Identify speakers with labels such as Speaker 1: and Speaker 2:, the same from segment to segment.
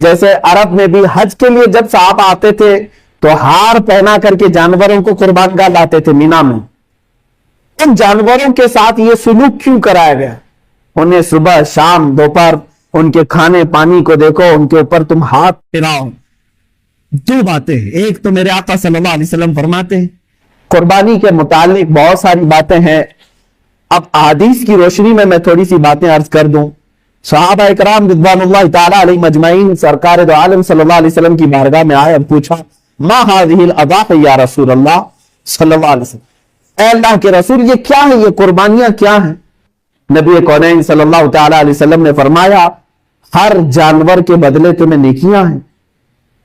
Speaker 1: جیسے عرب میں بھی حج کے لیے جب صحابہ آتے تھے تو ہار پہنا کر کے جانوروں کو قربان گاہ لاتے تھے مینا میں. ان جانوروں کے ساتھ یہ سلوک کیوں کرایا گیا؟ انہیں صبح شام دوپہر ان کے کھانے پانی کو دیکھو، ان کے اوپر تم ہاتھ پھیراؤ. دو باتیں، ایک تو میرے آقا صلی اللہ علیہ وسلم فرماتے ہیں. قربانی کے متعلق بہت ساری باتیں ہیں. اب احادیث کی روشنی میں تھوڑی سی باتیں عرض کر دوں. صحابہ اکرام رضوان اللہ تعالی علیہ مجمعین سرکار دو عالم صلی اللہ علیہ وسلم کی بارگاہ میں آئے اور پوچھا ما هذه الاضاحی یا رسول اللہ صلی اللہ علیہ وسلم، اے اللہ کے رسول یہ کیا ہے، یہ قربانیاں کیا ہیں؟ نبی کونین صلی اللہ تعالی علیہ وسلم نے فرمایا ہر جانور کے بدلے تمہیں نیکیاں ہیں.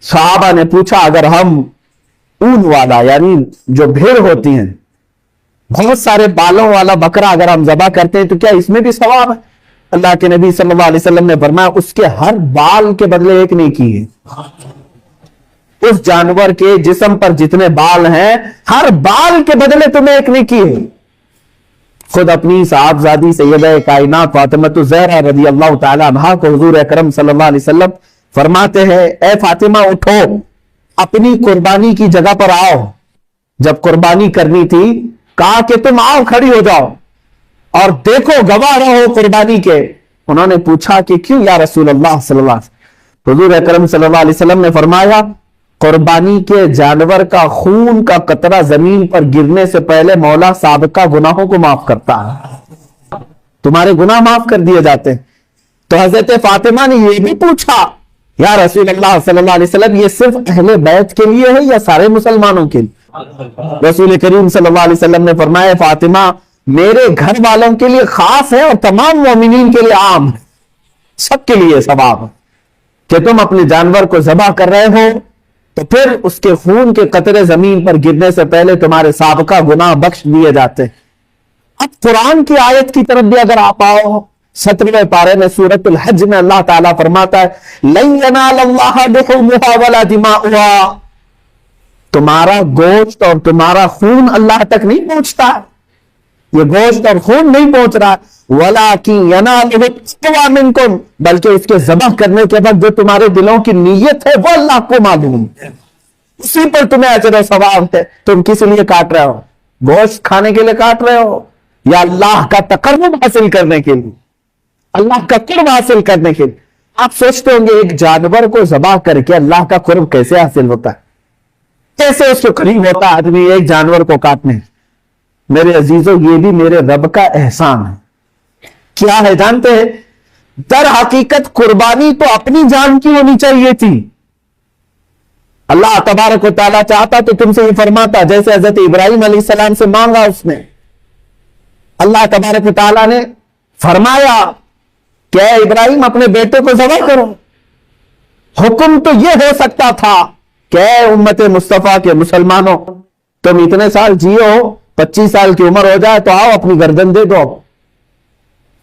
Speaker 1: صحابہ نے پوچھا اگر ہم اون والا یعنی جو بھیڑ ہوتی ہیں بہت سارے بالوں والا بکرا اگر ہم ذبح کرتے ہیں تو کیا اس میں بھی ثواب ہے؟ اللہ کے نبی صلی اللہ علیہ وسلم نے فرمایا اس کے ہر بال کے بدلے ایک نیکی ہے. اس جانور کے جسم پر جتنے بال ہیں ہر بال کے بدلے تمہیں ایک نیکی ہے. خود اپنی صاحبزادی سیدہ کائنات فاطمہ الزہرا رضی اللہ تعالی عنہا کو حضور اکرم صلی اللہ علیہ وسلم فرماتے ہیں اے فاطمہ اٹھو اپنی قربانی کی جگہ پر آؤ. جب قربانی کرنی تھی کہا کہ تم آؤ کھڑی ہو جاؤ اور دیکھو گواہ رہو قربانی کے. انہوں نے پوچھا کہ کیوں یا رسول اللہ صلی اللہ علیہ وسلم؟ حضور اکرم صلی اللہ علیہ وسلم نے فرمایا قربانی کے جانور کا خون کا قطرہ زمین پر گرنے سے پہلے مولا سابقہ گناہوں کو معاف کرتا ہے، تمہارے گناہ معاف کر دیے جاتے ہیں. تو حضرت فاطمہ نے یہ بھی پوچھا یا رسول اللہ صلی اللہ علیہ وسلم یہ صرف اہل بیت کے لیے ہے یا سارے مسلمانوں کے لیے؟ رسول کریم صلی اللہ علیہ وسلم نے فرمایا فاطمہ میرے گھر والوں کے لیے خاص ہے اور تمام مومنین کے لیے عام ہے. سب کے لیے ثواب ہے کہ تم اپنے جانور کو ذبح کر رہے ہو تو پھر اس کے خون کے قطرے زمین پر گرنے سے پہلے تمہارے سابقہ گناہ بخش دیے جاتے. اب قرآن کی آیت کی طرف بھی اگر آپ آؤ 17ویں پارے میں سورۃ الحج میں اللہ تعالیٰ فرماتا ہے لَن يَنَالَ اللَّهَ لُحُومُهَا وَلَا دِمَاؤُهَا، تمہارا گوشت اور تمہارا خون اللہ تک نہیں پہنچتا، یہ گوشت اور خون نہیں پہنچ رہا. وَلَكِنْ يَنَالُهُ التَّقْوَىٰ مِنْكُمْ، بلکہ اس کے ذبح کرنے کے بعد جو تمہارے دلوں کی نیت ہے وہ اللہ کو معلوم ہے، اسی پر تمہیں اجر و ثواب ہے. تم کس لیے کاٹ رہے ہو؟ گوشت کھانے کے لیے کاٹ رہے ہو یا اللہ کا تقرب حاصل کرنے کے لیے، اللہ کا قرب حاصل کرنے کے لیے؟ آپ سوچتے ہوں گے ایک جانور کو ذبح کر کے اللہ کا قرب کیسے حاصل ہوتا ہے، کیسے اس کے قریب ہوتا ہے آدمی ایک جانور کو کاٹنے؟ میرے عزیزوں یہ بھی میرے رب کا احسان ہے. کیا ہے جانتے ہیں؟ در حقیقت قربانی تو اپنی جان کی ہونی چاہیے تھی. اللہ تبارک و تعالیٰ چاہتا تو تم سے یہ فرماتا جیسے حضرت ابراہیم علیہ السلام سے مانگا اس نے. اللہ تبارک و تعالیٰ نے فرمایا کہ اے ابراہیم اپنے بیٹے کو ذبح کرو. حکم تو یہ ہو سکتا تھا کہ اے امت مصطفیٰ کے مسلمانوں تم اتنے سال جیو 25 سال کی عمر ہو جائے تو آؤ اپنی گردن دے دو،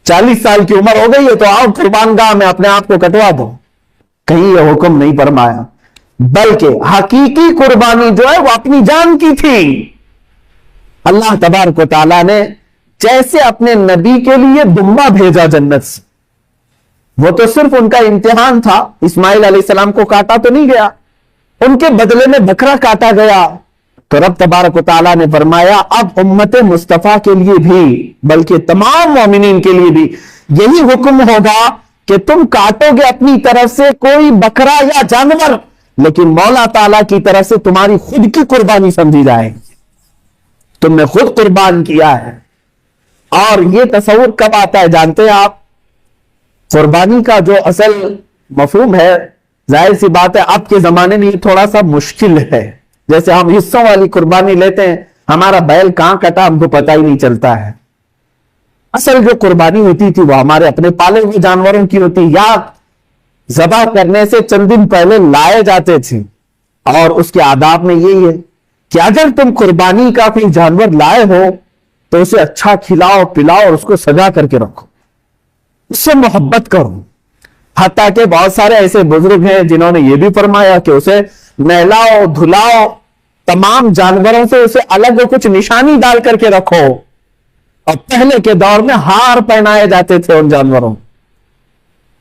Speaker 1: 40 سال کی عمر ہو گئی ہے تو آؤ قربان گاہ میں اپنے آپ کو کٹوا دو. کہیں یہ حکم نہیں فرمایا، بلکہ حقیقی قربانی جو ہے وہ اپنی جان کی تھی. اللہ تبارک و تعالیٰ نے جیسے اپنے نبی کے لیے دمبا بھیجا جنت سے، وہ تو صرف ان کا امتحان تھا. اسماعیل علیہ السلام کو کاٹا تو نہیں گیا، ان کے بدلے میں بکرا کاٹا گیا. تو رب تبارک و تعالیٰ نے فرمایا اب امت مصطفیٰ کے لیے بھی بلکہ تمام مومنین کے لیے بھی یہی حکم ہوگا کہ تم کاٹو گے اپنی طرف سے کوئی بکرا یا جانور، لیکن مولا تعالیٰ کی طرف سے تمہاری خود کی قربانی سمجھی جائے گی، تم نے خود قربان کیا ہے. اور یہ تصور کب آتا ہے جانتے ہیں آپ؟ قربانی کا جو اصل مفہوم ہے ظاہر سی بات ہے اب کے زمانے میں یہ تھوڑا سا مشکل ہے. جیسے ہم حصوں والی قربانی لیتے ہیں، ہمارا بیل کہاں کٹا ہم کو پتہ ہی نہیں چلتا ہے. اصل جو قربانی ہوتی تھی وہ ہمارے اپنے پالے ہوئے جانوروں کی ہوتی، یا ذبح کرنے سے چند دن پہلے لائے جاتے تھے. اور اس کے آداب میں یہی ہے کہ اگر تم قربانی کا کوئی جانور لائے ہو تو اسے اچھا کھلاؤ پلاؤ اور اس کو سجا کر کے رکھو، اس سے محبت کرو. حتیٰ کہ بہت سارے ایسے بزرگ ہیں جنہوں نے یہ بھی فرمایا کہ اسے نہلاؤ دھلاؤ، تمام جانوروں سے اسے الگ کچھ نشانی ڈال کر کے رکھو. اور پہلے کے دور میں ہار پہنائے جاتے تھے ان جانوروں.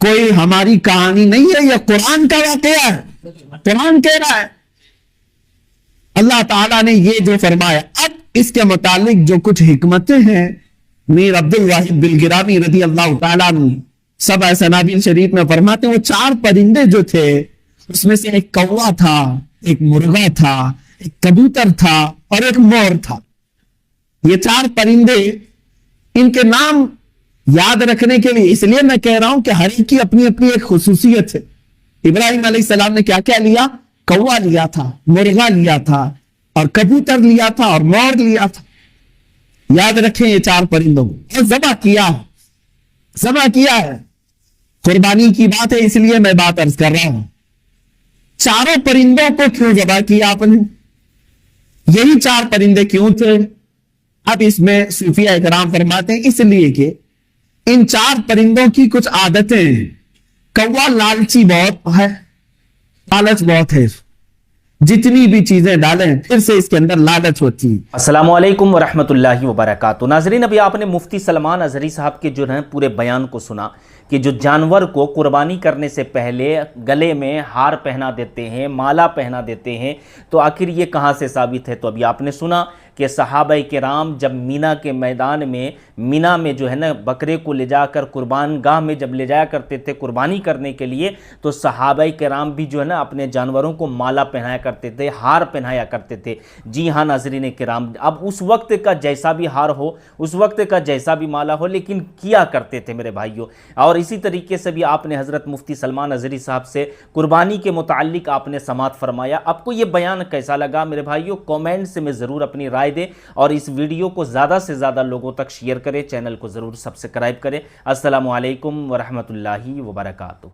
Speaker 1: کوئی ہماری کہانی نہیں ہے، یہ قرآن کا واقعہ ہے، قرآن کہہ رہا ہے۔ اللہ تعالیٰ نے یہ جو فرمایا، اب اس کے متعلق جو کچھ حکمتیں ہیں، میر عبد الواحد بلگرامی رضی اللہ تعالیٰ عنہ سبع سنابل شریف میں فرماتے ہیں، وہ 4 پرندے جو تھے اس میں سے ایک کوا تھا، ایک مرغا تھا، ایک کبوتر تھا اور ایک مور تھا۔ یہ 4 پرندے، ان کے نام یاد رکھنے کے لیے اس لیے میں کہہ رہا ہوں کہ ہر ایک کی اپنی اپنی ایک خصوصیت ہے۔ ابراہیم علیہ السلام نے کیا کیا لیا؟ کوا لیا تھا، مرغا لیا تھا اور کبوتر لیا تھا اور مور لیا تھا۔ یاد رکھیں یہ 4 پرندوں کو، اور ذبح کیا ہے۔ قربانی کی بات ہے، اس لیے میں بات عرض کر رہا ہوں۔ 4 پرندوں کو کیوں ذبح کیا آپ نے؟ یہی 4 پرندے کیوں تھے؟ اب اس میں صوفیہ اکرام فرماتے ہیں اس لیے کہ ان 4 پرندوں کی کچھ عادتیں ہیں۔ کوا لالچی بہت ہے، لالچ بہت ہے، جتنی بھی چیزیں ڈالیں پھر سے اس کے اندر لالچ ہوتی ہے۔
Speaker 2: السلام علیکم ورحمۃ اللہ وبرکاتہ۔ ناظرین، ابھی آپ نے مفتی سلمان اظہری صاحب کے جو ہے پورے بیان کو سنا کہ جو جانور کو قربانی کرنے سے پہلے گلے میں ہار پہنا دیتے ہیں، مالا پہنا دیتے ہیں، تو آخر یہ کہاں سے ثابت ہے؟ تو ابھی آپ نے سنا کہ صحابہ کرام جب مینا کے میدان میں، مینا میں جو ہے نا بکرے کو لے جا کر قربان گاہ میں جب لے جایا کرتے تھے قربانی کرنے کے لیے، تو صحابہ کرام بھی جو ہے نا اپنے جانوروں کو مالا پہنایا کرتے تھے، ہار پہنایا کرتے تھے۔ جی ہاں ناظرین کرام، اب اس وقت کا جیسا بھی ہار ہو، اس وقت کا جیسا بھی مالا ہو، لیکن کیا کرتے تھے میرے بھائیوں۔ اور اسی طریقے سے بھی آپ نے حضرت مفتی سلمان اظہری صاحب سے قربانی کے متعلق آپ نے سماعت فرمایا۔ آپ کو یہ بیان کیسا لگا میرے بھائیوں؟ کومنٹ سے میں ضرور اپنی رائے دیں، اور اس ویڈیو کو زیادہ سے زیادہ لوگوں تک شیئر کریں، چینل کو ضرور سبسکرائب کریں۔ السلام علیکم ورحمۃ اللہ وبرکاتہ۔